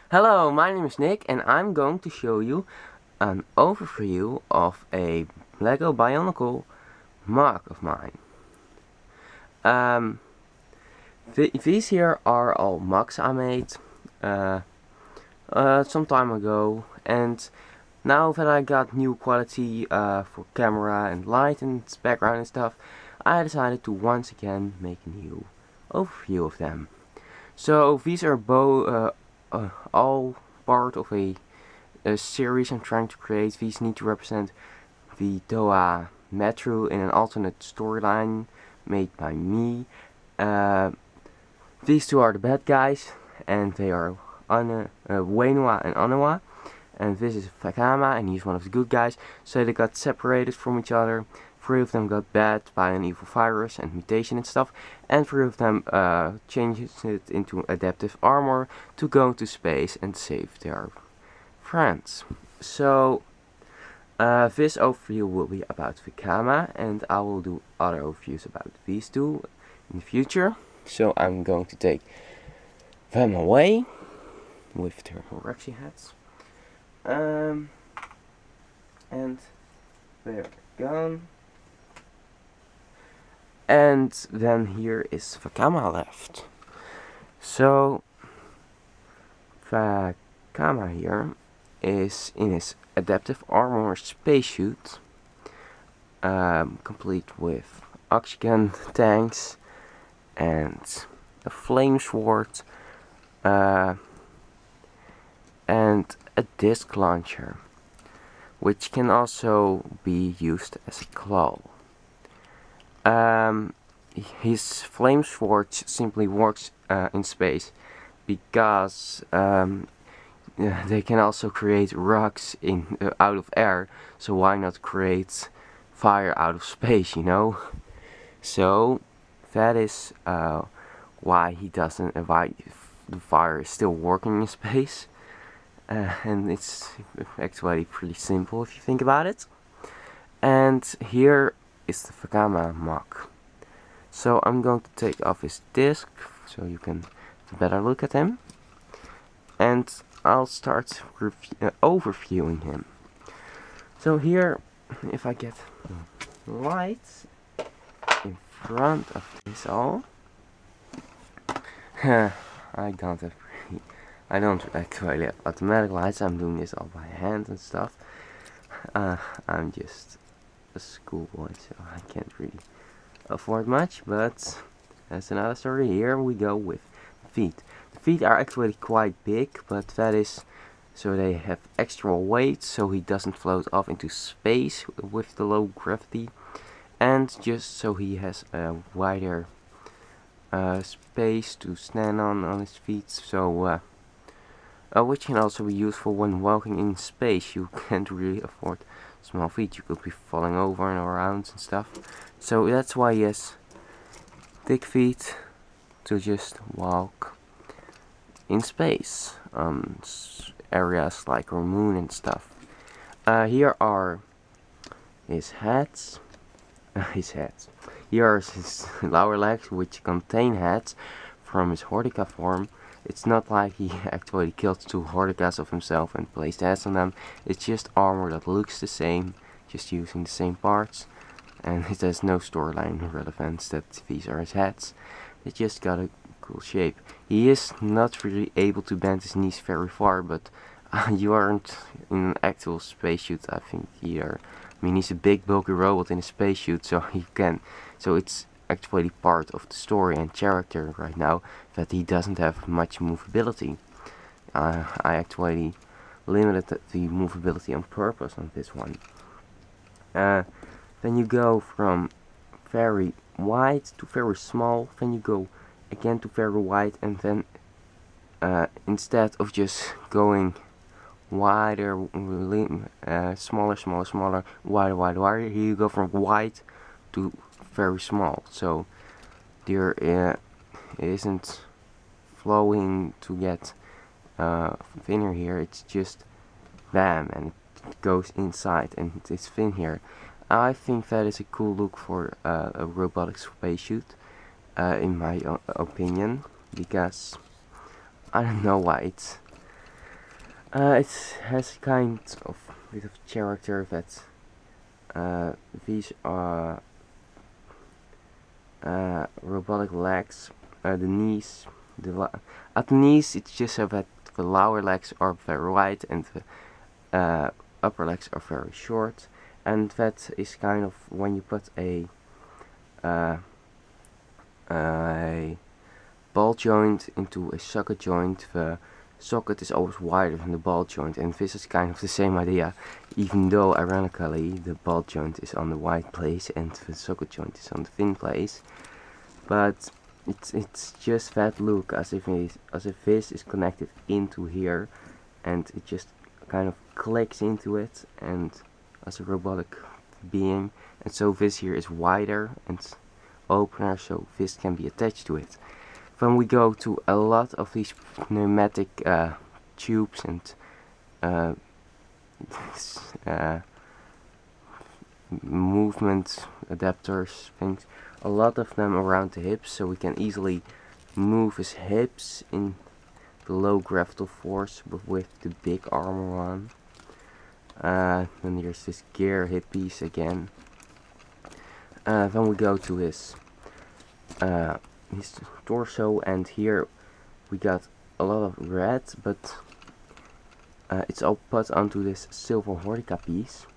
Hello, my name is Nick and I'm going to show you an overview of a Lego Bionicle MOC of mine. These here are all MOCs I made some time ago, and now that I got new quality for camera and light and background and stuff, I decided to once again make a new overview of them. So these are all part of a series I'm trying to create. These need to represent the Toa Metru in an alternate storyline made by me. These two are the bad guys, and they are Wenua and Anawa. And this is Vakama, and he's one of the good guys. So they got separated from each other. 3 of them got bad by an evil virus and mutation and stuff, and 3 of them changes it into adaptive armor to go into space and save their friends. So this overview will be about Vakama, and I will do other overviews about these two in the future. So I'm going to take them away with their Rexy hats. And they're gone. And then here is Vakama left. So Vakama here is in his adaptive armor spacesuit, complete with oxygen tanks and a flame sword and a disc launcher, which can also be used as a claw. His flame sword simply works in space because they can also create rocks out of air, so why not create fire out of space, you know? So that is why he doesn't, why the fire is still working in space, and it's actually pretty simple if you think about it. And here is the Vakama MOC. So I'm going to take off his disc so you can have a better look at him, and I'll start overviewing him. So here, if I get lights in front of this all, I don't actually have automatic lights. I'm doing this all by hand and stuff. I'm just a schoolboy, so I can't really afford much, but that's another story. Here we go with feet. The feet are actually quite big, but that is so they have extra weight, so he doesn't float off into space with the low gravity, and just so he has a wider space to stand on his feet, so which can also be useful when walking in space. You can't really afford small feet, you could be falling over and around and stuff, so that's why he has thick feet to just walk in space, areas like our moon and stuff. Here are his hats. Here are his lower legs, which contain hats from his Hortica form. It's not like he actually killed 2 Horticas of himself and placed hats on them. It's just armor that looks the same, just using the same parts, and it has no storyline relevance that these are his hats. It just got a cool shape. He is not really able to bend his knees very far, but you aren't in an actual spacesuit, I think, either. I mean, he's a big bulky robot in a spacesuit, so he can. So it's actually part of the story and character right now that he doesn't have much movability. I actually limited the movability on purpose on this one. Then you go from very wide to very small, then you go again to very wide, and then instead of just going wider, smaller, wider, here you go from wide to very small, so there isn't flowing to get thinner here, it's just bam, and it goes inside and it's thin here. I think that is a cool look for a robotic spacesuit, in my opinion, because I don't know why It has kind of a bit of character that these are robotic legs, the knees, at the knees it's just so that the lower legs are very wide and the upper legs are very short, and that is kind of when you put a ball joint into a socket joint, the socket is always wider than the ball joint, and this is kind of the same idea, even though ironically the ball joint is on the wide place and the socket joint is on the thin place. But it's just that look, as if this is connected into here, and it just kind of clicks into it, and as a robotic being, and so this here is wider and opener, so this can be attached to it. Then we go to a lot of these pneumatic tubes and movement adapters things, a lot of them around the hips, so we can easily move his hips in the low gravitational force with the big armor on. Then there's this gear hip piece again. Then we go to his torso, and here we got a lot of red, but it's all put onto this silver Hortica piece,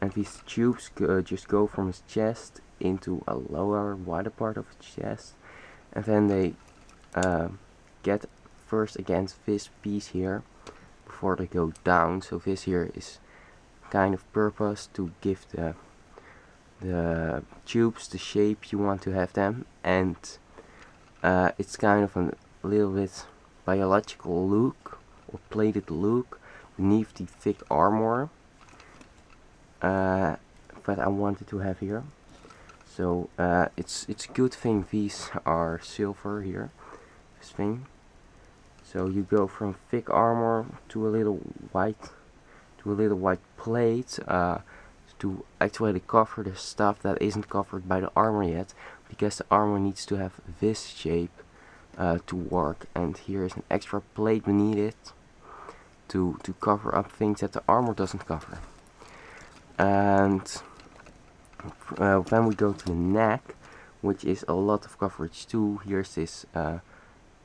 and these tubes just go from his chest into a lower, wider part of his chest, and then they get first against this piece here before they go down. So this here is kind of purpose to give the tubes the shape you want to have them, and it's kind of a little bit biological look or plated look beneath the thick armor that I wanted to have here. So it's a good thing these are silver here, this thing. So you go from thick armor to a little white plate to actually cover the stuff that isn't covered by the armor yet, because the armor needs to have this shape to work, and here is an extra plate beneath it to cover up things that the armor doesn't cover. And then we go to the neck, which is a lot of coverage too. Here's this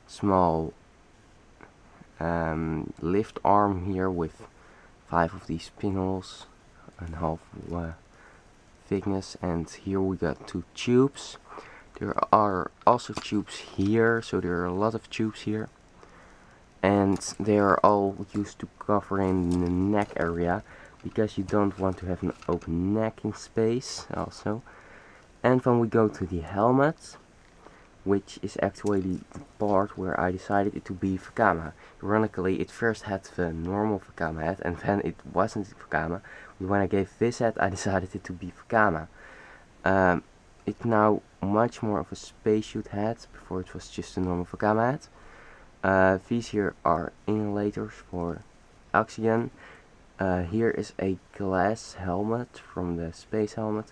small lift arm here with 5 of these pinholes and half thickness, and here we got 2 tubes. There are also tubes here, so there are a lot of tubes here, and they are all used to cover in the neck area, because you don't want to have an open neck in space also. And then we go to the helmet, which is actually the part where I decided it to be Vakama. Ironically, it first had the normal Vakama head, and then it wasn't Vakama. But when I gave this head, I decided it to be Vakama. It's now much more of a spacesuit head. Before it was just a normal Vakama head. These here are inhalators for oxygen. Here is a glass helmet from the space helmet,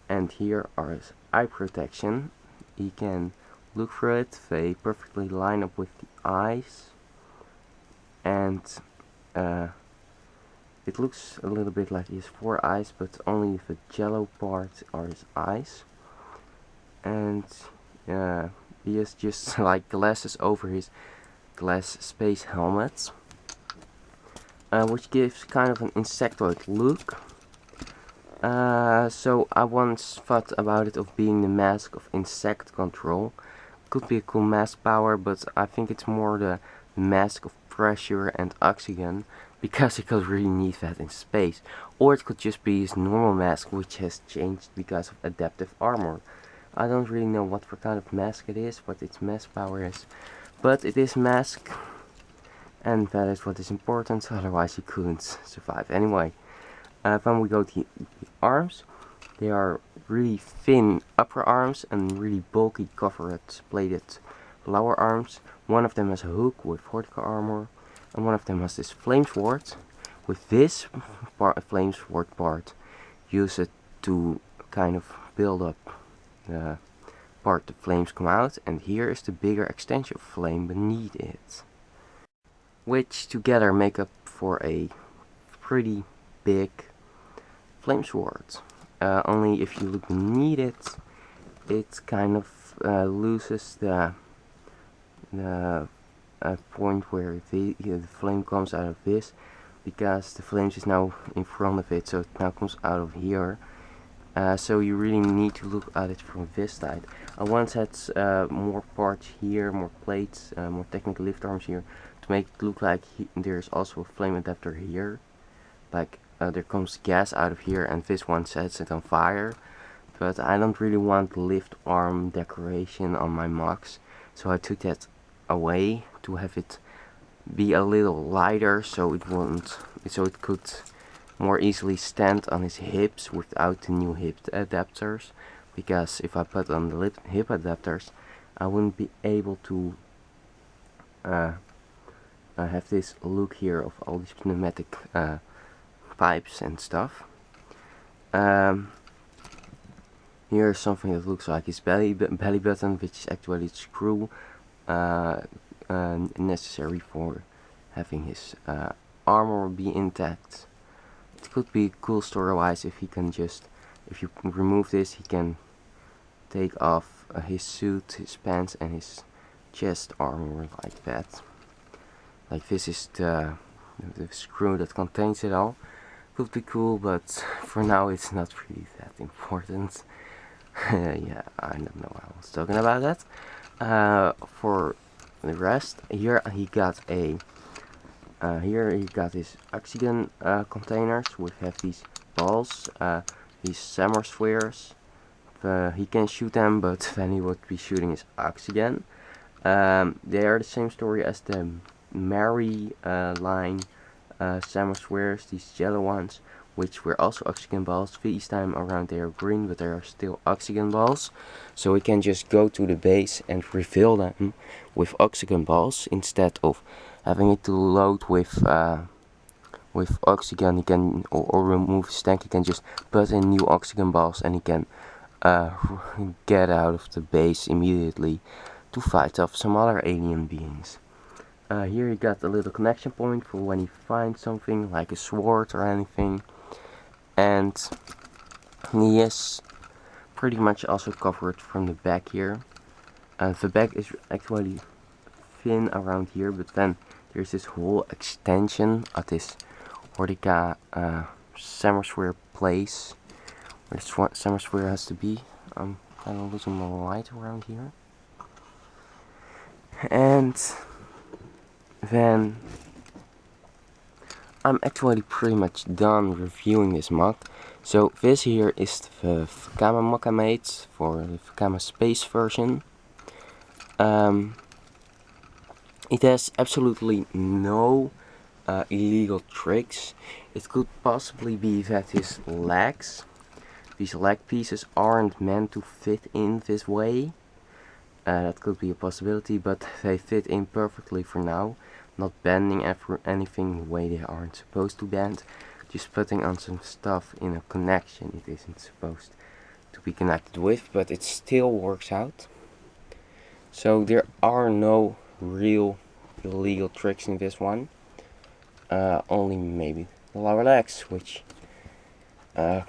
and here are his eye protection. You can look through it, they perfectly line up with the eyes, and it looks a little bit like he has 4 eyes, but only the yellow part are his eyes, and he has just like glasses over his glass space helmet, which gives kind of an insectoid look. So I once thought about it of being the mask of insect control. Could be a cool mask power, but I think it's more the mask of pressure and oxygen, because he could really need that in space. Or it could just be his normal mask, which has changed because of adaptive armor. I don't really know what kind of mask it is, what its mask power is, but it is mask, and that is what is important, otherwise he couldn't survive. Anyway, then we go to the arms. They are really thin upper arms and really bulky covered plated lower arms. One of them has a hook with Hortica armor, and one of them has this flame sword. With this flame sword part, use it to kind of build up the part the flames come out, and here is the bigger extension flame beneath it, which together make up for a pretty big flame sword. Only if you look beneath it, it kind of loses the point where the flame comes out of this, because the flames is now in front of it, so it now comes out of here. So you really need to look at it from this side. I once had more parts here, more plates, more technical lift arms here, to make it look like there's also a flame adapter here. Like there comes gas out of here and this one sets it on fire. But I don't really want lift arm decoration on my MOCs, so I took that away to have it be a little lighter, so it could more easily stand on his hips without the new hip adapters, because if I put on the hip adapters, I wouldn't be able to have this look here of all these pneumatic pipes and stuff. Here's something that looks like his belly button, which is actually a screw necessary for having his armor be intact. It could be cool story-wise if you remove this, he can take off his suit, his pants, and his chest armor like that. Like this is the screw that contains it all. Could be cool, but for now it's not really that important. Yeah, I don't know why I was talking about that. For the rest, here he got his oxygen containers, which have these balls, these summer spheres. He can shoot them, but then he would be shooting his oxygen. They are the same story as the Mary line summer spheres, these yellow ones, which were also oxygen balls. This time around they are green, but they are still oxygen balls. So we can just go to the base and refill them with oxygen balls instead of having it to load with oxygen. He can or remove his tank. He can just put in new oxygen balls and he can get out of the base immediately to fight off some other alien beings. Here you got a little connection point for when you find something like a sword or anything. And he is pretty much also covered from the back here. The back is actually thin around here, but then there's this whole extension of this Ordica summer sphere place where the summer sphere has to be. I'm kind of losing my light around here. And then I'm actually pretty much done reviewing this MOC. So this here is the Vakama MOC I made for the Vakama Space version. It has absolutely no illegal tricks. It could possibly be that his legs, these leg pieces, aren't meant to fit in this way. That could be a possibility, but they fit in perfectly for now. Not bending anything the way they aren't supposed to bend. Just putting on some stuff in a connection it isn't supposed to be connected with, but it still works out. So there are no real illegal tricks in this one. Only maybe the lower legs, which I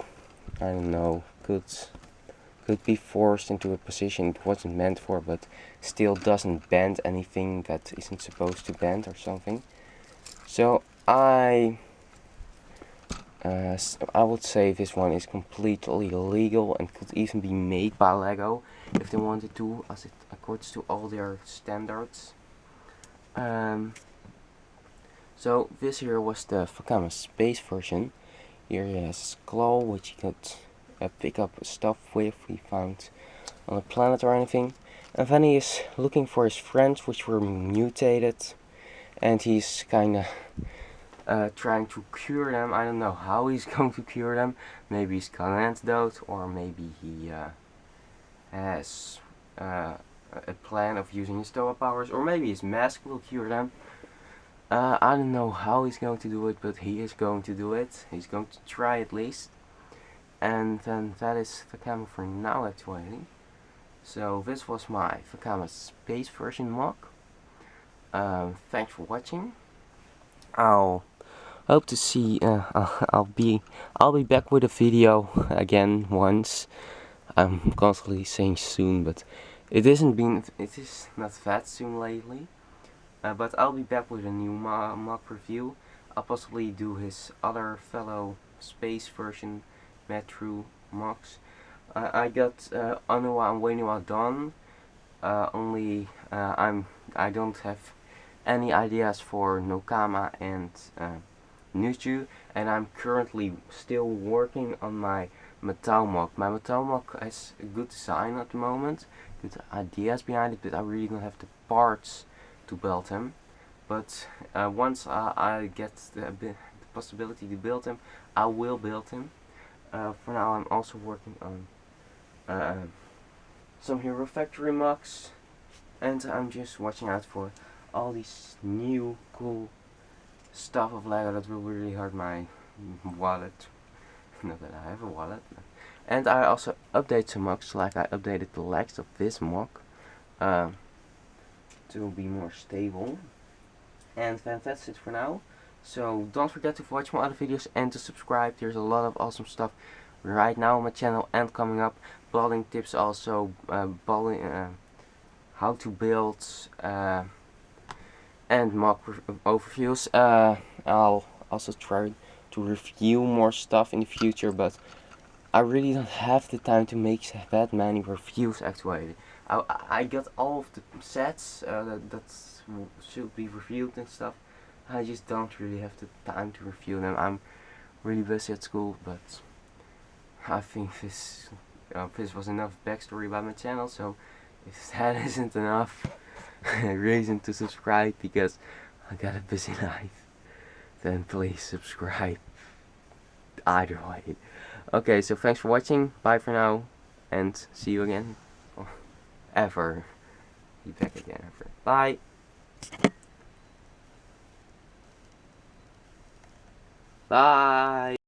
don't know, could be forced into a position it wasn't meant for, but still doesn't bend anything that isn't supposed to bend or something. So I would say this one is completely legal and could even be made by LEGO if they wanted to, as it accords to all their standards. So this here was the Vakama Space version. Here he has his claw, which he could pick up stuff with we found on a planet or anything. And then he is looking for his friends, which were mutated, and he's kinda trying to cure them. I don't know how he's going to cure them. Maybe he's got an antidote, or maybe he has a plan of using his Toa powers, or maybe his mask will cure them. I don't know how he's going to do it, but he is going to do it. He's going to try at least. And then that is Vakama for now actually. So this was my Vakama Space version MOC. Thanks for watching. I'll hope to see. I'll be back with a video again once. I'm constantly saying soon, but it is not that soon lately. But I'll be back with a new mock review. I'll possibly do his other fellow space version Metru MOCs. I got Anua and Wenua done. I don't have any ideas for Nokama and Nuju, and I'm currently still working on my Metal MOC. My Metal MOC has a good design at the moment, good ideas behind it, but I really don't have the parts to build him. But once I get the possibility to build him, I will build him. For now, I'm also working on some Hero Factory MOCs, and I'm just watching out for all these new cool stuff of Lego that will really hurt my wallet. Not that I have a wallet. And I also update some MOCs, like I updated the legs of this MOC to be more stable. And that's it for now. So don't forget to watch my other videos and to subscribe. There's a lot of awesome stuff right now on my channel and coming up. Building tips also, how to build and mock overviews. I'll also try to review more stuff in the future, but I really don't have the time to make that many reviews actually. I got all of the sets that should be reviewed and stuff. I just don't really have the time to review them. I'm really busy at school, but I think this was enough backstory about my channel, so if that isn't enough reason to subscribe because I got a busy life, then please subscribe either way. Okay, so thanks for watching, bye for now, and see you again. Ever. Be back again ever. Bye. Bye.